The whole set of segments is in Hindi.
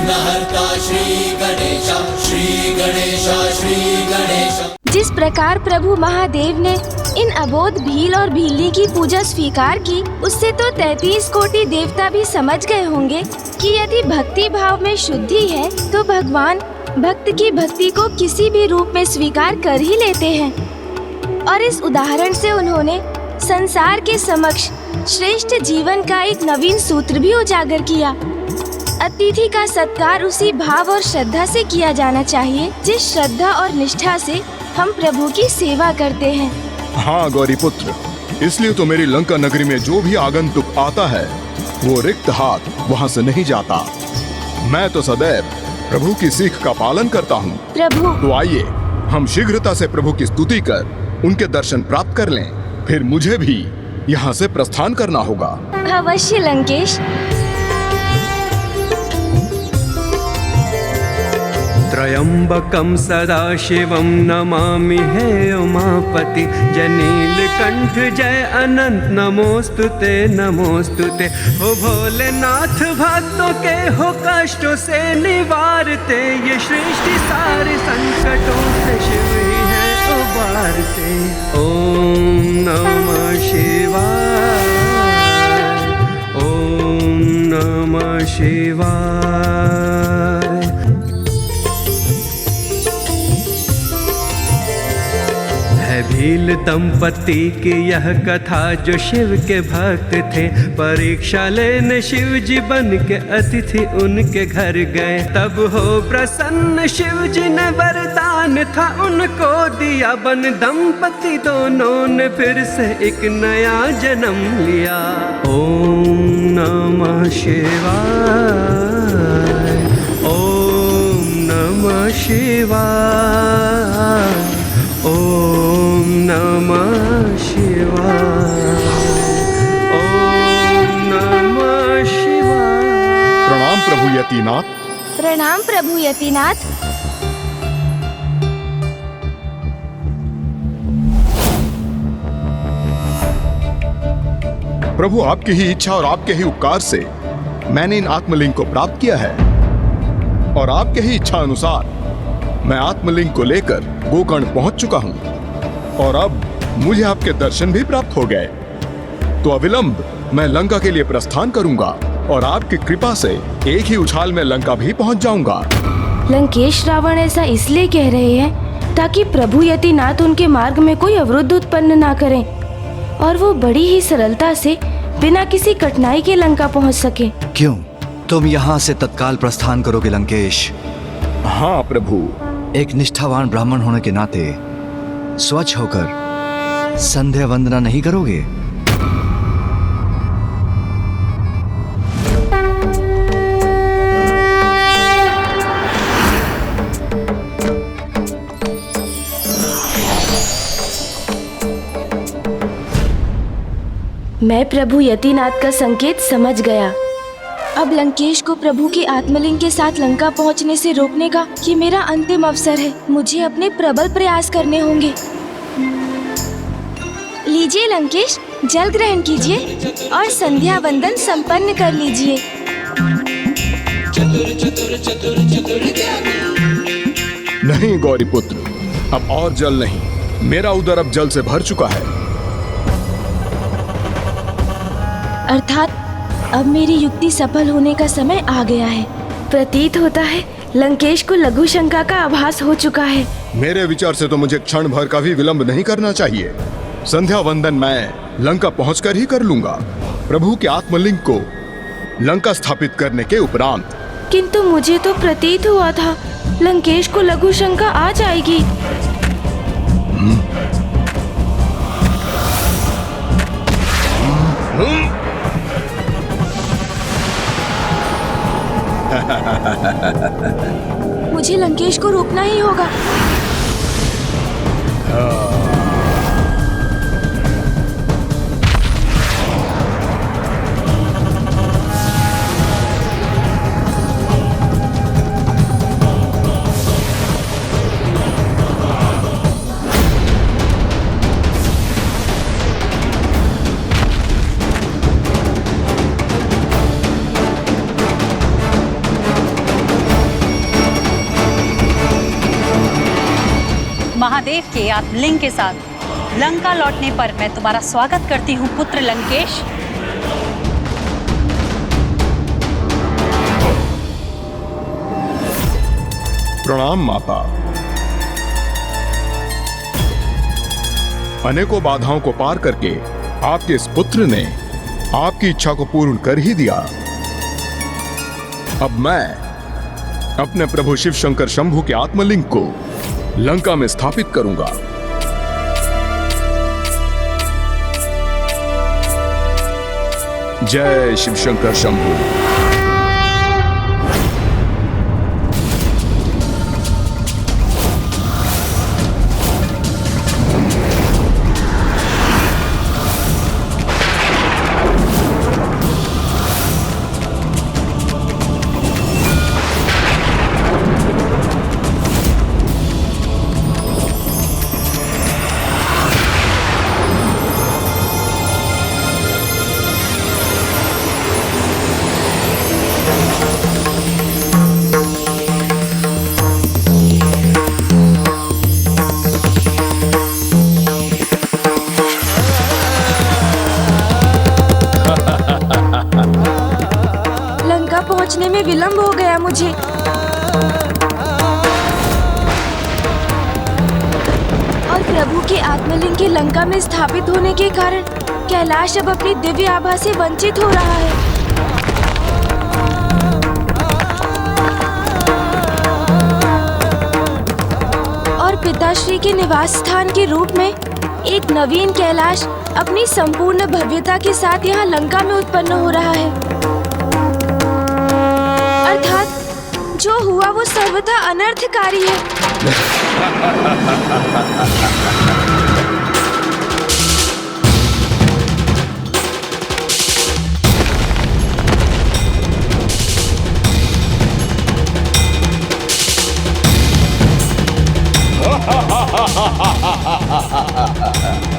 विघ्नहर्ता श्री गणेशा, श्री गणेशा, श्री गणेशा। जिस प्रकार प्रभु महादेव ने इन अबोध भील और भीलनी की पूजा स्वीकार की, उससे तो 33 कोटि देवता भी समझ गए होंगे कि यदि भक्ति भाव में शुद्धि है तो भगवान भक्त की भक्ति को किसी भी रूप में स्वीकार कर ही लेते हैं। और इस उदाहरण से उन्होंने संसार के समक्ष श्रेष्ठ जीवन का एक नवीन सूत्र भी उजागर किया। अतिथि का सत्कार उसी भाव और श्रद्धा से किया जाना चाहिए जिस श्रद्धा और निष्ठा से हम प्रभु की सेवा करते हैं। हाँ गौरी पुत्र, इसलिए तो मेरी लंका नगरी में जो भी आगंतुक आता है वो रिक्त हाथ वहाँ से नहीं जाता। मैं तो सदैव प्रभु की सीख का पालन करता हूँ। प्रभु, तो आइए हम शीघ्रता से प्रभु की स्तुति कर उनके दर्शन प्राप्त कर लें, फिर मुझे भी यहाँ से प्रस्थान करना होगा। अवश्य लंकेश। त्रयंबकं सदाशिवं नमामि हे उमापति, जनीलकंठ जय अनंत नमोस्तुते नमोस्तुते। हो भोलेनाथ भक्तों के हो कष्टों से निवारते, ये सृष्टि सारे संकटों से शिव ही है उबारते। ओम नमः शिवाय, ओम नमः शिवाय। भील दंपति की यह कथा जो शिव के भक्त थे, परीक्षा लेने शिव जी बन के अतिथि उनके घर गए। तब हो प्रसन्न शिव जी ने वरदान था उनको दिया, बन दंपति दोनों ने फिर से एक नया जन्म लिया। ओम नमः शिवाय, ओम नमः शिवाय, ओम नमः शिवाय, ओम नमः शिवाय। प्रणाम प्रभु यतिनाथ। प्रणाम प्रभु यतिनाथ। प्रभु आपकी ही इच्छा और आपके ही उपकार से मैंने इन आत्मलिंग को प्राप्त किया है, और आपके ही इच्छा अनुसार मैं आत्मलिंग को लेकर गोकर्ण पहुंच चुका हूं, और अब मुझे आपके दर्शन भी प्राप्त हो गए। तो अविलंब मैं लंका के लिए प्रस्थान करूंगा, और आपकी कृपा से एक ही उछाल में लंका भी पहुंच जाऊंगा। लंकेश रावण ऐसा इसलिए कह रहे हैं ताकि प्रभु यतिनाथ उनके मार्ग में कोई अवरुद्ध उत्पन्न ना करें, और वो बड़ी ही सरलता से बिना किसी कठिनाई के लंका पहुंच सके। क्यों, तुम यहाँ से तत्काल प्रस्थान करोगे लंकेश? हाँ प्रभु। एक निष्ठावान ब्राह्मण होने के नाते स्वच्छ होकर संध्या वंदना नहीं करोगे? मैं प्रभु यतिनाथ का संकेत समझ गया। अब लंकेश को प्रभु के आत्मलिंग के साथ लंका पहुंचने से रोकने का ये मेरा अंतिम अवसर है। मुझे अपने प्रबल प्रयास करने होंगे। लीजिए लंकेश, जल ग्रहण कीजिए और संध्या वंदन संपन्न कर लीजिए। नहीं गौरी पुत्र, अब और जल नहीं। मेरा उदर अब जल से भर चुका है। अर्थात अब मेरी युक्ति सफल होने का समय आ गया है। प्रतीत होता है लंकेश को लघु शंका का आभास हो चुका है। मेरे विचार से तो मुझे क्षण भर का भी विलंब नहीं करना चाहिए। संध्या वंदन मैं लंका पहुंचकर ही कर लूंगा, प्रभु के आत्मलिंग को लंका स्थापित करने के उपरांत। किंतु मुझे तो प्रतीत हुआ था लंकेश को लघु शंका आ जाएगी। मुझे लंकेश को रोकना ही होगा। महादेव के आत्मलिंग के साथ लंका लौटने पर मैं तुम्हारा स्वागत करती हूँ पुत्र लंकेश। प्रणाम माता। अनेकों बाधाओं को पार करके आपके इस पुत्र ने आपकी इच्छा को पूर्ण कर ही दिया। अब मैं अपने प्रभु शिव शंकर शंभु के आत्मलिंग को लंका में स्थापित करूंगा। जय शिव शंकर शंभु। पहुंचने में विलंब हो गया मुझे। और प्रभु के आत्मलिंग के लंका में स्थापित होने के कारण कैलाश अब अपनी दिव्य आभा से वंचित हो रहा है। और पिताश्री के निवास स्थान के रूप में एक नवीन कैलाश अपनी संपूर्ण भव्यता के साथ यहाँ लंका में उत्पन्न हो रहा है। अर्थात जो हुआ वो सर्वथा अनर्थकारी है।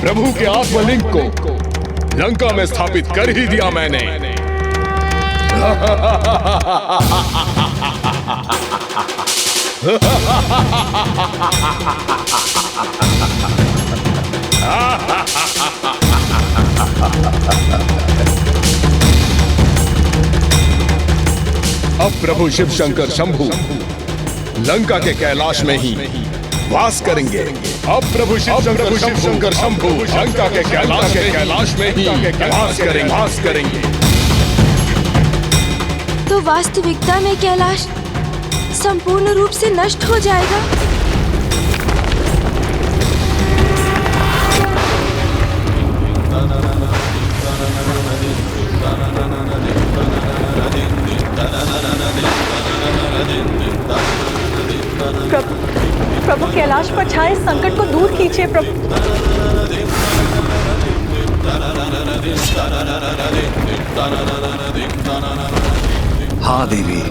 प्रभु के आत्मलिंग को लंका में स्थापित कर ही दिया मैंने। अब प्रभु शिव शंकर शंभु लंका के कैलाश में ही वास करेंगे। अब प्रभु शिव शंकर शंभु लंका के कैलाश में ही वास करेंगे। तो वास्तविकता में कैलाश संपूर्ण रूप से नष्ट हो जाएगा। प्रभु कैलाश पर छाए संकट को दूर कीजिए प्रभु। हाँ देवी,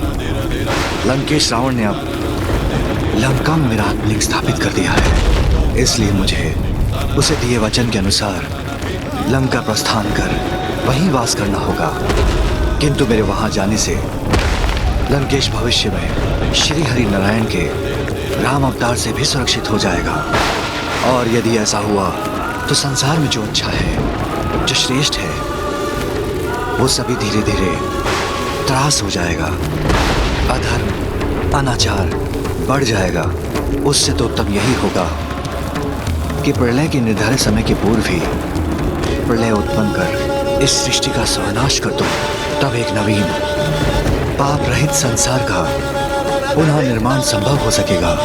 लंकेश रावण ने अब लंका में मेरा आत्मलिंग स्थापित कर दिया है, इसलिए मुझे उसे दिए वचन के अनुसार लंका प्रस्थान कर वहीं वास करना होगा। किंतु मेरे वहां जाने से लंकेश भविष्य में श्री हरि नारायण के राम अवतार से भी सुरक्षित हो जाएगा। और यदि ऐसा हुआ तो संसार में जो अच्छा है, जो श्रेष्ठ है, वो सभी धीरे धीरे त्रास हो जाएगा। अधर्म, अनाचार बढ़ जाएगा। उससे तो उत्तम यही होगा कि प्रलय के निर्धारित समय के पूर्व ही प्रलय उत्पन्न कर इस सृष्टि का सर्वनाश कर दो। तब एक नवीन पाप रहित संसार का पुनः निर्माण संभव हो सकेगा।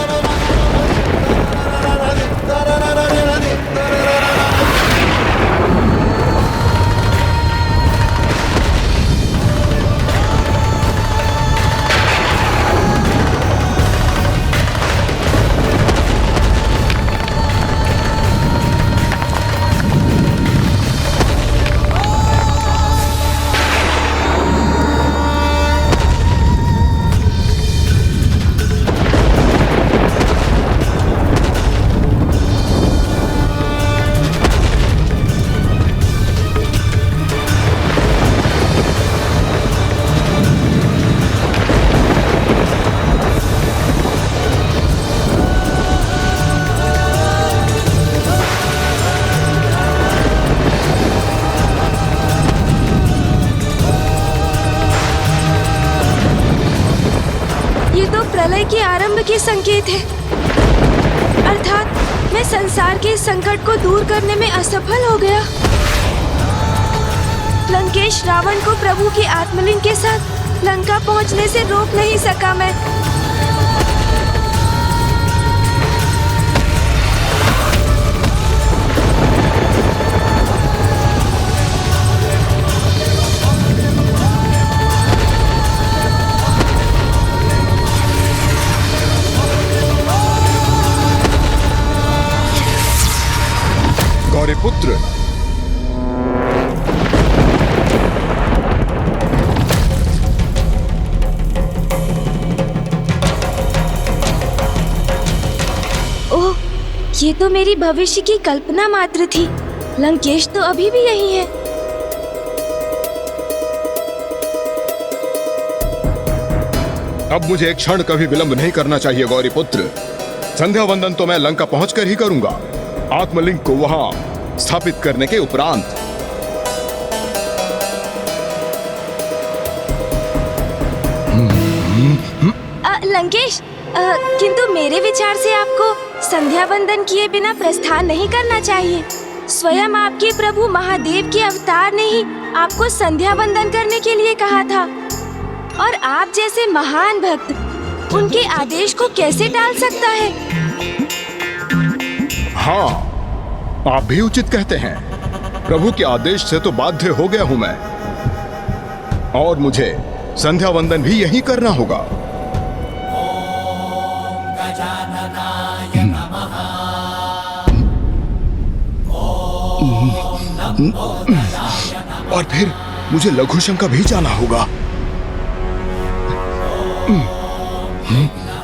ये तो प्रलय के आरंभ के संकेत है। अर्थात मैं संसार के इस संकट को दूर करने में असफल हो गया। लंकेश रावण को प्रभु के आत्मलिंग के साथ लंका पहुंचने से रोक नहीं सका मैं। गौरीपुत्र, ओह, ये तो मेरी भविष्य की कल्पना मात्र थी। लंकेश तो अभी भी यही है। अब मुझे एक क्षण कभी विलंब नहीं करना चाहिए गौरीपुत्र। संध्या वंदन तो मैं लंका पहुंचकर ही करूंगा, आत्मलिंग को वहां स्थापित करने के उपरांत। लंकेश, किंतु मेरे विचार से आपको संध्या वंदन किए बिना प्रस्थान नहीं करना चाहिए। स्वयं आपके प्रभु महादेव के अवतार ने ही आपको संध्या वंदन करने के लिए कहा था, और आप जैसे महान भक्त उनके आदेश को कैसे टाल सकता है? हाँ, आप भी उचित कहते हैं। प्रभु के आदेश से तो बाध्य हो गया हूं मैं, और मुझे संध्या वंदन भी यही करना होगा। और फिर मुझे लघु शंका भी जाना होगा।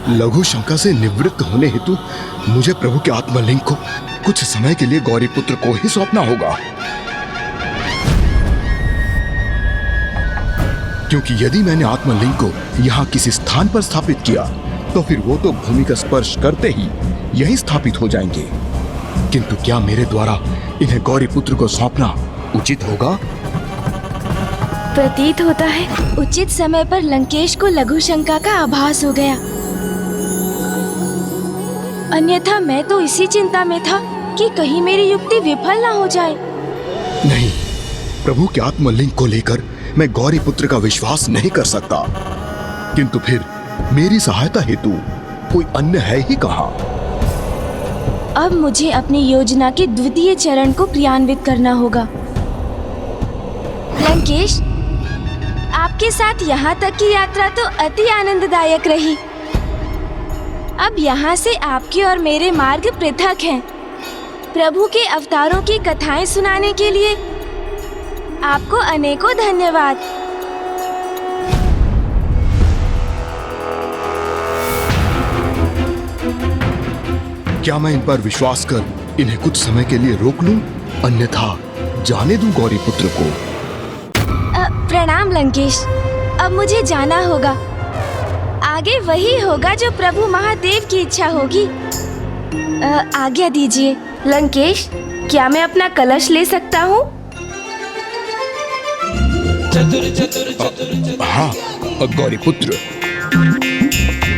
लघु शंका से निवृत्त होने हेतु मुझे प्रभु के आत्मलिंग को कुछ समय के लिए गौरीपुत्र को ही सौंपना होगा, क्योंकि यदि मैंने आत्मलिंग को यहाँ किसी स्थान पर स्थापित किया तो फिर वो तो भूमि का स्पर्श करते ही यहीं स्थापित हो जाएंगे। किंतु क्या मेरे द्वारा इन्हें गौरीपुत्र को सौंपना उचित होगा? प्रतीत होता है उचित समय पर लंकेश को लघु शंका का आभास हो गया। अन्यथा मैं तो इसी चिंता में था कि कहीं मेरी युक्ति विफल ना हो जाए। नहीं, प्रभु के आत्मलिंग को लेकर मैं गौरीपुत्र का विश्वास नहीं कर सकता। किंतु फिर मेरी सहायता हेतु कोई अन्य है ही कहाँ? अब मुझे अपनी योजना के द्वितीय चरण को क्रियान्वित करना होगा। लंकेश, आपके साथ यहाँ तक की यात्रा तो अति आनंददायक रही। अब यहाँ से आपके और मेरे मार्ग पृथक हैं। प्रभु के अवतारों की कथाएं सुनाने के लिए आपको अनेकों धन्यवाद। क्या मैं इन पर विश्वास कर इन्हें कुछ समय के लिए रोक लूं? अन्यथा जाने दूं गौरीपुत्र को? प्रणाम लंकेश, अब मुझे जाना होगा। आगे वही होगा जो प्रभु महादेव की इच्छा होगी। आज्ञा दीजिए। लंकेश, क्या मैं अपना कलश ले सकता हूँ? हाँ गौरीपुत्र।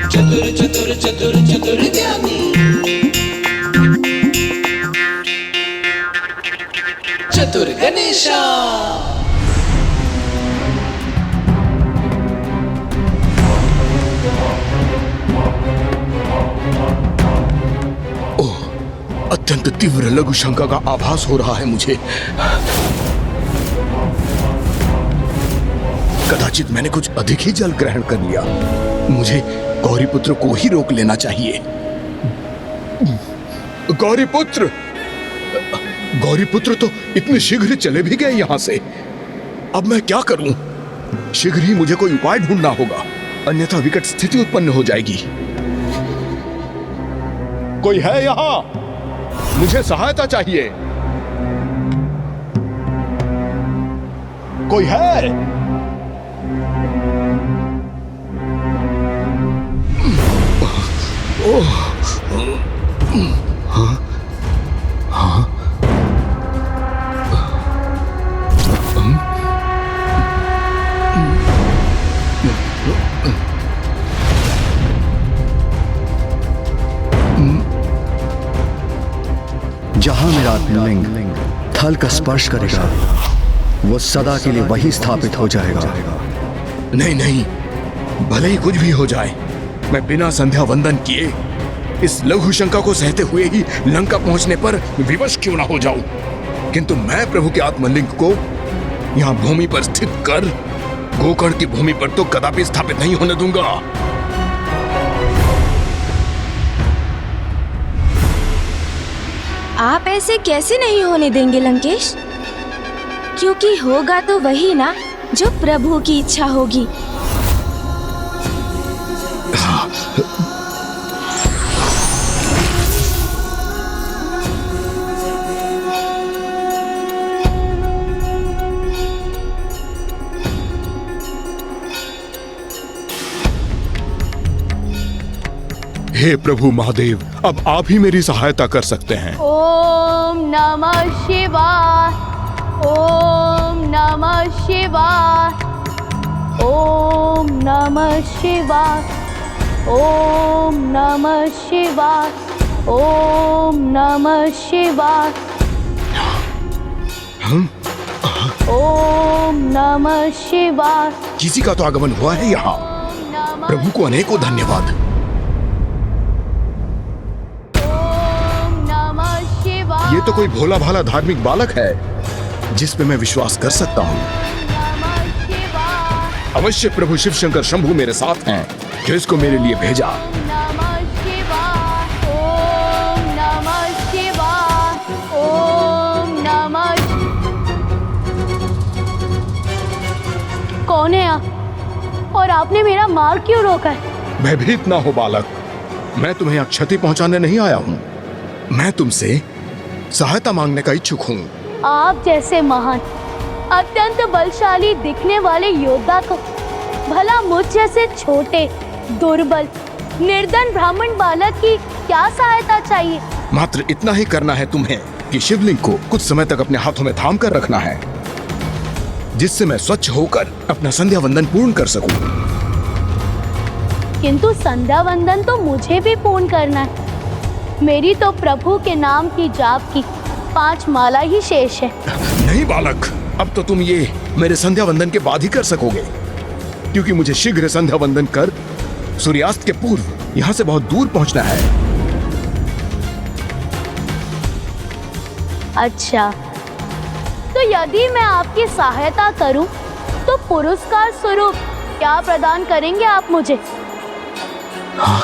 चतुर चतुर चतुर चतुर ज्ञानी, चतुर गणेशा। ओह, अत्यंत तीव्र लघु शंका का आभास हो रहा है मुझे। कदाचित मैंने कुछ अधिक ही जल ग्रहण कर लिया। मुझे गौरीपुत्र को ही रोक लेना चाहिए। गौरीपुत्र, गौरीपुत्र तो इतने शीघ्र चले भी गए यहाँ से। अब मैं क्या करूं? शीघ्र ही मुझे कोई उपाय ढूंढना होगा, अन्यथा विकट स्थिति उत्पन्न हो जाएगी। कोई है यहाँ? मुझे सहायता चाहिए। कोई है? ओह, हाँ, हाँ, जहां मेरा आत्मलिंग थल का स्पर्श करेगा वो सदा के लिए वही स्थापित हो जाएगा। नहीं नहीं, भले ही कुछ भी हो जाए, मैं बिना संध्या वंदन किए इस लघु शंका को सहते हुए ही लंका पहुंचने पर विवश क्यों ना हो जाऊं, किंतु मैं प्रभु के आत्मलिंग को यहां भूमि पर स्थित कर गोकर्ण की भूमि पर तो कदापि स्थापित नहीं होने दूंगा। आप ऐसे कैसे नहीं होने देंगे लंकेश? क्योंकि होगा तो वही ना जो प्रभु की इच्छा होगी। हे प्रभु महादेव, अब आप ही मेरी सहायता कर सकते हैं। ओम नमः शिवाय, ओम नमः शिवाय, ओम नमः शिवाय, ओम नमः शिवाय, ओम नमः शिवाय, ओम नमः शिवाय। किसी का तो आगमन हुआ है यहाँ। प्रभु को अनेकों धन्यवाद। ये तो कोई भोला भाला धार्मिक बालक है जिस पे मैं विश्वास कर सकता हूँ। अवश्य प्रभु शिव शंकर शंभु मेरे साथ हैं जो इसको मेरे लिए भेजा। कौन है आप और आपने मेरा मार्ग क्यों रोका है? भयभीत ना हो बालक, मैं तुम्हें यहाँ क्षति पहुंचाने नहीं आया हूँ। मैं तुमसे सहायता मांगने का इच्छुक हूँ। आप जैसे महान अत्यंत बलशाली दिखने वाले योद्धा को भला मुझ जैसे छोटे दुर्बल निर्धन ब्राह्मण बालक की क्या सहायता चाहिए? मात्र इतना ही करना है तुम्हें कि शिवलिंग को कुछ समय तक अपने हाथों में थाम कर रखना है, जिससे मैं स्वच्छ होकर अपना संध्या वंदन पूर्ण कर सकूं। किंतु संध्या वंदन तो मुझे भी पूर्ण करना है। मेरी तो प्रभु के नाम की जाप की 5 माला ही शेष है। नहीं बालक, अब तो तुम ये मेरे संध्या वंदन के बाद ही कर सकोगे, क्योंकि मुझे शीघ्र संध्या वंदन कर सूर्यास्त के पूर्व यहाँ से बहुत दूर पहुँचना है। अच्छा, तो यदि मैं आपकी सहायता करूं, तो पुरस्कार स्वरूप क्या प्रदान करेंगे आप मुझे? हाँ।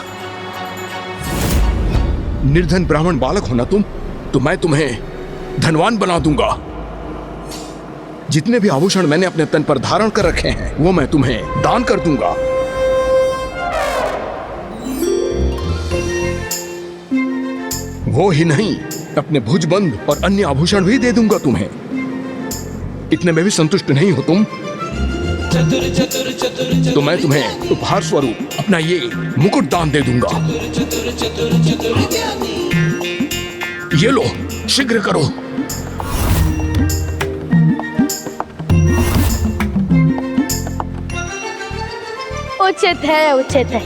निर्धन ब्राह्मण बालक हो ना तुम, तो मैं तुम्हें धनवान बना दूंगा। जितने भी आभूषण मैंने अपने तन पर धारण कर रखे हैं वो मैं तुम्हें दान कर दूंगा। वो ही नहीं, अपने भुजबंद और अन्य आभूषण भी दे दूंगा तुम्हें। इतने में भी संतुष्ट नहीं हो तुम? तो मैं तुम्हें उपहार स्वरूप अपना ये मुकुट दान दे दूंगा। ये लो, शीघ्र करो। उचित है, उचित है।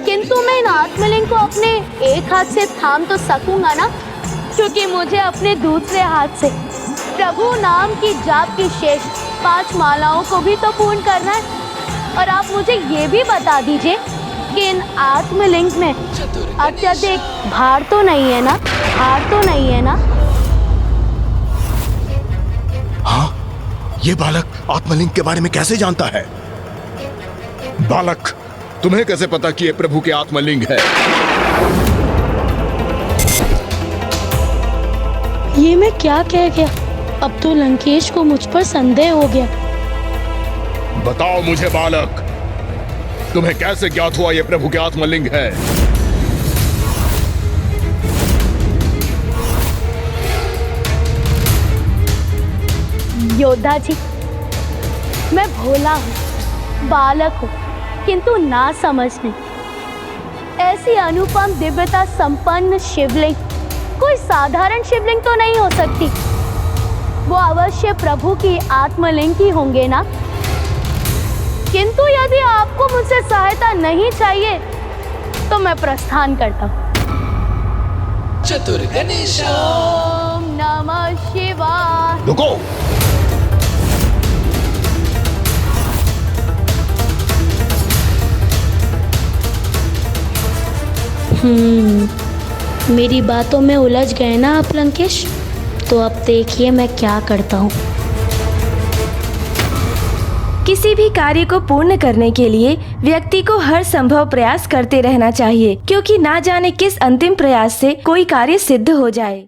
किंतु मैं इन आत्मलिंग को अपने एक हाथ से थाम तो सकूंगा ना, क्योंकि मुझे अपने दूसरे हाथ से प्रभु नाम की जाप की शेष 5 मालाओं को भी तो पूर्ण करना है। और आप मुझे ये भी बता दीजिए कि इन आत्मलिंग में अत्यधिक भार तो नहीं है ना? भार तो नहीं है ना? हाँ, ये बालक आत्मलिंग के बारे में कैसे जानता है? बालक, तुम्हें कैसे पता कि ये प्रभु के आत्मलिंग है? ये मैं क्या कह गया? अब तो लंकेश को मुझ पर संदेह हो गया। बताओ मुझे बालक, तुम्हें कैसे ज्ञात हुआ ये प्रभु के आत्मलिंग है? योद्धा जी, मैं भोला हूँ, बालक हूँ, किंतु ना समझने। ऐसी अनुपम दिव्यता संपन्न शिवलिंग कोई साधारण शिवलिंग तो नहीं हो सकती। वो अवश्य प्रभु की आत्मलिंग ही होंगे ना? किंतु यदि आपको मुझसे सहायता नहीं चाहिए तो मैं प्रस्थान करता हूँ। चतुर गणेशा। ओम नमः शिवाय। रुको। मेरी बातों में उलझ गए ना आप लंकेश? तो अब देखिए मैं क्या करता हूँ। किसी भी कार्य को पूर्ण करने के लिए व्यक्ति को हर संभव प्रयास करते रहना चाहिए, क्योंकि ना जाने किस अंतिम प्रयास से कोई कार्य सिद्ध हो जाए।